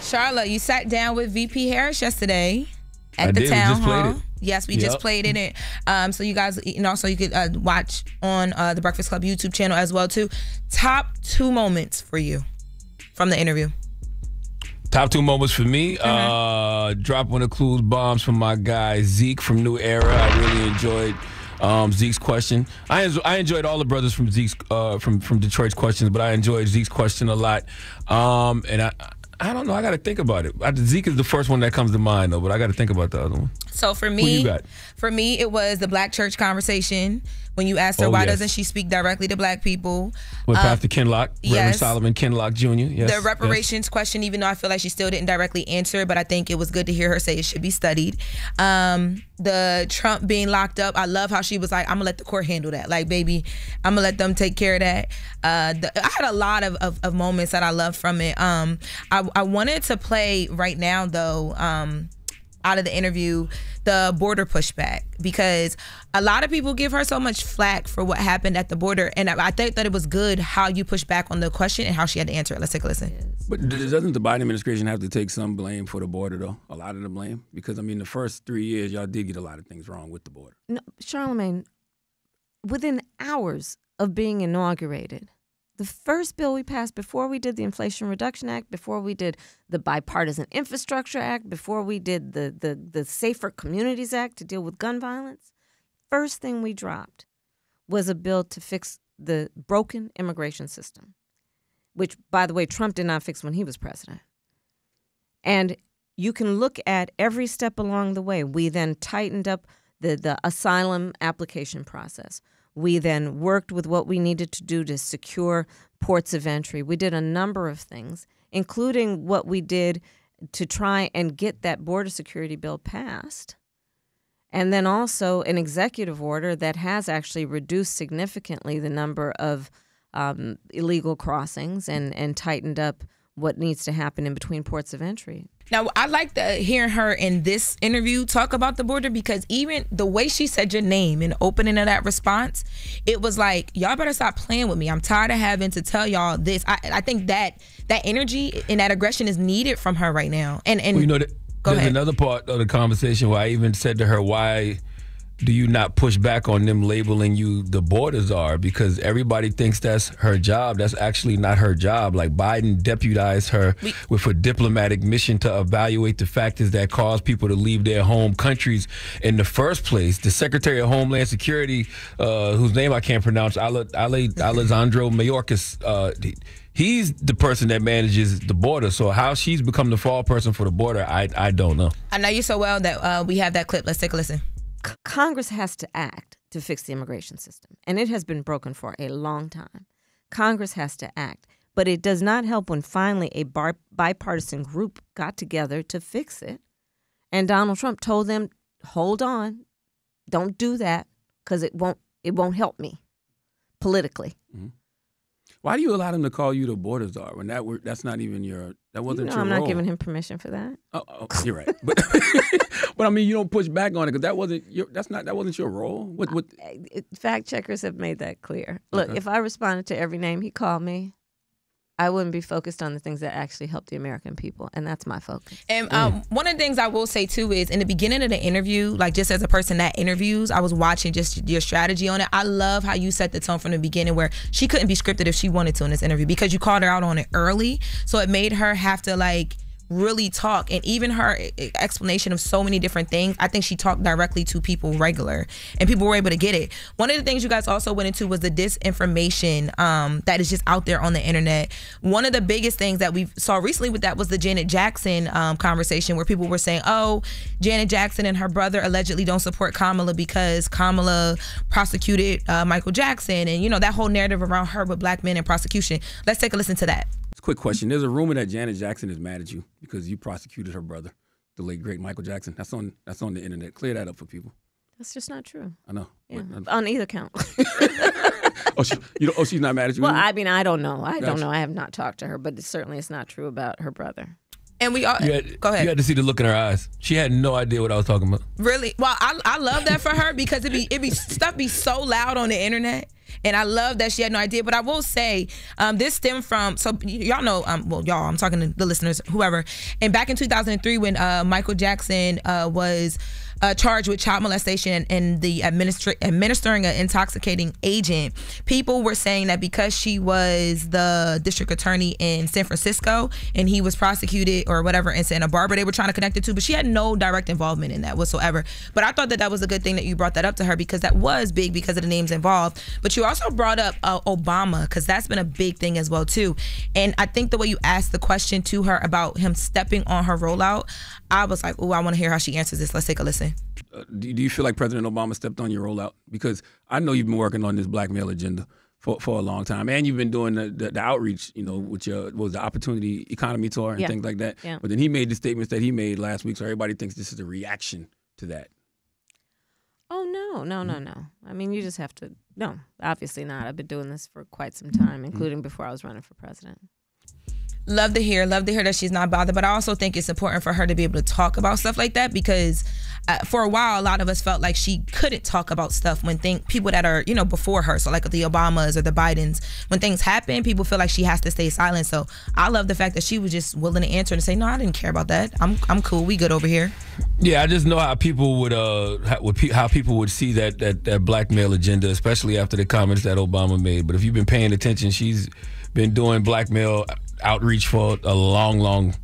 Charla, you sat down with VP Harris yesterday at the we town just hall. played it. Yes, we just played it. So you guys, and also you could watch on the Breakfast Club YouTube channel as well too. Top 2 moments for you from the interview. Top 2 moments for me. Drop one of Clues bombs from my guy Zeke from New Era. I really enjoyed Zeke's question. I enjoyed all the brothers from Zeke's from Detroit's questions, but I enjoyed Zeke's question a lot. And I don't know. I got to think about it. Zeke is the first one that comes to mind, though, but I got to think about the other one. So for me, who you got? For me, it was the Black church conversation when you asked her why doesn't she speak directly to Black people. With Pastor Kenlock, Reverend Solomon Kenlock Jr. Yes, the reparations question, even though I feel like she still didn't directly answer, but I think it was good to hear her say it should be studied. The Trump being locked up, I love how she was like, I'm gonna let the court handle that. Like, baby, I'm gonna let them take care of that. I had a lot of moments that I loved from it. I wanted to play right now though, out of the interview, the border pushback, because a lot of people give her so much flack for what happened at the border, and I think that it was good how you pushed back on the question and how she had to answer it. Let's take a listen. But doesn't the Biden administration have to take some blame for the border, though? A lot of the blame? Because, I mean, the first 3 years, y'all did get a lot of things wrong with the border. No, Charlamagne, within hours of being inaugurated, the first bill we passed before we did the Inflation Reduction Act, before we did the Bipartisan Infrastructure Act, before we did the Safer Communities Act to deal with gun violence, first thing we dropped was a bill to fix the broken immigration system, which, by the way, Trump did not fix when he was president. And you can look at every step along the way. We then tightened up the asylum application process. We then worked with what we needed to do to secure ports of entry. We did a number of things, including what we did to try and get that border security bill passed. And then also an executive order that has actually reduced significantly the number of illegal crossings and tightened up what needs to happen in between ports of entry. Now, I like hearing her in this interview talk about the border, because even the way she said your name in the opening of that response, it was like, y'all better stop playing with me. I'm tired of having to tell y'all this. I think that energy and that aggression is needed from her right now. And well, you know, there's another part of the conversation where I even said to her, why do you not push back on them labeling you the border czar? Because everybody thinks that's her job. That's actually not her job. Like, Biden deputized her with a diplomatic mission to evaluate the factors that cause people to leave their home countries in the first place. The Secretary of Homeland Security, whose name I can't pronounce, Alejandro Mayorkas, he's the person that manages the border. So how she's become the fall person for the border, I don't know. I know you so well that we have that clip. Let's take a listen. Congress has to act to fix the immigration system, and it has been broken for a long time. Congress has to act, but it does not help when finally a bipartisan group got together to fix it, and Donald Trump told them, hold on, don't do that, because it won't help me politically. Mm-hmm. Why do you allow them to call you the border czar when that's not even that wasn't your I'm role? not giving him permission for that. Oh, you're right. But but I mean, you don't push back on it because that wasn't your role. Fact checkers have made that clear. Look, if I responded to every name he called me, I wouldn't be focused on the things that actually help the American people, and that's my focus. And one of the things I will say too is, in the beginning of the interview, like, just as a person that interviews, I was watching just your strategy on it. I love how you set the tone from the beginning, where she couldn't be scripted if she wanted to in this interview, because you called her out on it early, so it made her have to, like, really talk. And even her explanation of so many different things, I think she talked directly to people regular, and people were able to get it. One of the things you guys also went into was the disinformation that is just out there on the internet. One of the biggest things that we saw recently with that was the Janet Jackson conversation, where people were saying, oh, Janet Jackson and her brother allegedly don't support Kamala because Kamala prosecuted Michael Jackson, and, you know, that whole narrative around her with black men and prosecution. Let's take a listen to that. Quick question. There's a rumor that Janet Jackson is mad at you because you prosecuted her brother, the late, great Michael Jackson. That's on the internet. Clear that up for people. That's just not true. I know. Yeah. On either count. She's not mad at you? Well, I mean, I don't know. I don't know. I have not talked to her, but certainly it's not true about her brother. And we all go ahead. You had to see the look in her eyes. She had no idea what I was talking about. Really? Well, I love that for her, because it be stuff be so loud on the internet. And I love that she had no idea. But I will say, this stemmed from, so y'all know, well, y'all, I'm talking to the listeners, whoever. And back in 2003, when Michael Jackson was charged with child molestation and the administering an intoxicating agent, people were saying that because she was the district attorney in San Francisco and he was prosecuted or whatever in Santa Barbara, they were trying to connect it to, but she had no direct involvement in that whatsoever. But I thought that that was a good thing that you brought that up to her, because that was big because of the names involved. But you also brought up Obama, because that's been a big thing as well too. And I think the way you asked the question to her about him stepping on her rollout, I was like, oh, I want to hear how she answers this. Let's take a listen. Do you feel like President Obama stepped on your rollout? Because I know you've been working on this blackmail agenda for a long time, and you've been doing the outreach, you know, with your, what was the Opportunity Economy Tour and things like that. Yeah. But then he made the statements that he made last week, so everybody thinks this is a reaction to that. Oh, no. I mean, you just have to, no, obviously not. I've been doing this for quite some time, including before I was running for president. Love to hear that she's not bothered, but I also think it's important for her to be able to talk about stuff like that, because for a while, a lot of us felt like she couldn't talk about stuff when people that are, you know, before her, so like the Obamas or the Bidens, when things happen, people feel like she has to stay silent. So I love the fact that she was just willing to answer and say, no, I didn't care about that. I'm cool. We good over here. Yeah, I just know how people would see that blackmail agenda, especially after the comments that Obama made. But if you've been paying attention, she's been doing blackmail outreach for a long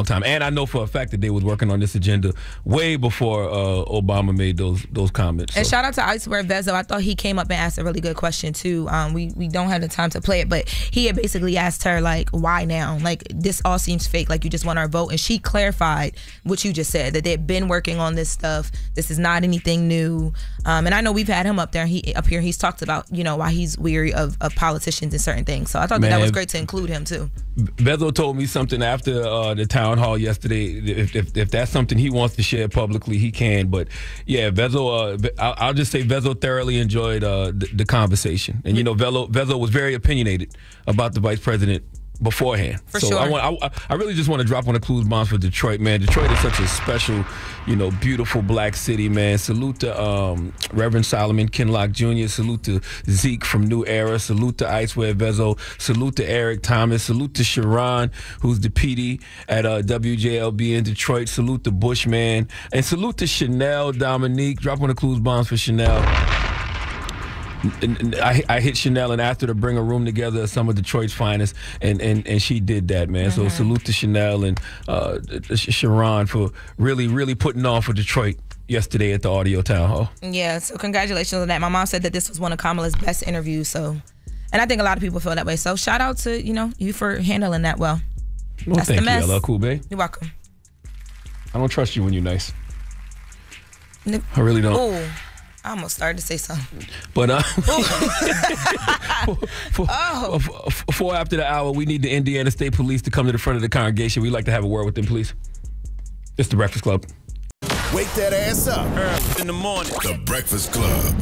time, and I know for a fact that they was working on this agenda way before Obama made those comments. And shout out to Icewear Vezo. I thought he came up and asked a really good question too. We don't have the time to play it, but he had basically asked her, like, why now? Like, this all seems fake. Like, you just want our vote. And she clarified what you just said, that they've been working on this stuff. This is not anything new. And I know we've had him up there. He's talked about, you know, why he's weary of politicians and certain things. So I thought that was great to include him too. Vezo told me something after the town hall yesterday. If that's something he wants to share publicly, he can. But yeah, Vezo, I'll just say Vezo thoroughly enjoyed the conversation. And, you know, Vezo was very opinionated about the vice president beforehand. For sure. I really just want to drop on the clues bombs for Detroit, man. Detroit is such a special, you know, beautiful black city, man. Salute to Reverend Solomon Kinlock Jr. Salute to Zeke from New Era. Salute to Icewear Vezo. Salute to Eric Thomas. Salute to Sharon, who's the PD at WJLB in Detroit. Salute to Bushman. And salute to Chanel Dominique. Drop on the clues bombs for Chanel. And I hit Chanel and asked her to bring a room together of some of Detroit's finest, and she did that, man. So salute to Chanel and Sharon for really putting on for Detroit yesterday at the audio town hall. Yeah, so congratulations on that. My mom said that this was one of Kamala's best interviews, so, and I think a lot of people feel that way. So shout out to, you know, you for handling that well. Well, that's thank the mess. you, LL Cool Bae. You're welcome. I don't trust you when you're nice. I really don't. Ooh. I almost started to say something. But for after the hour, we need the Indiana State Police to come to the front of the congregation. We'd like to have a word with them, please. It's The Breakfast Club. Wake that ass up. Early in the morning. The Breakfast Club.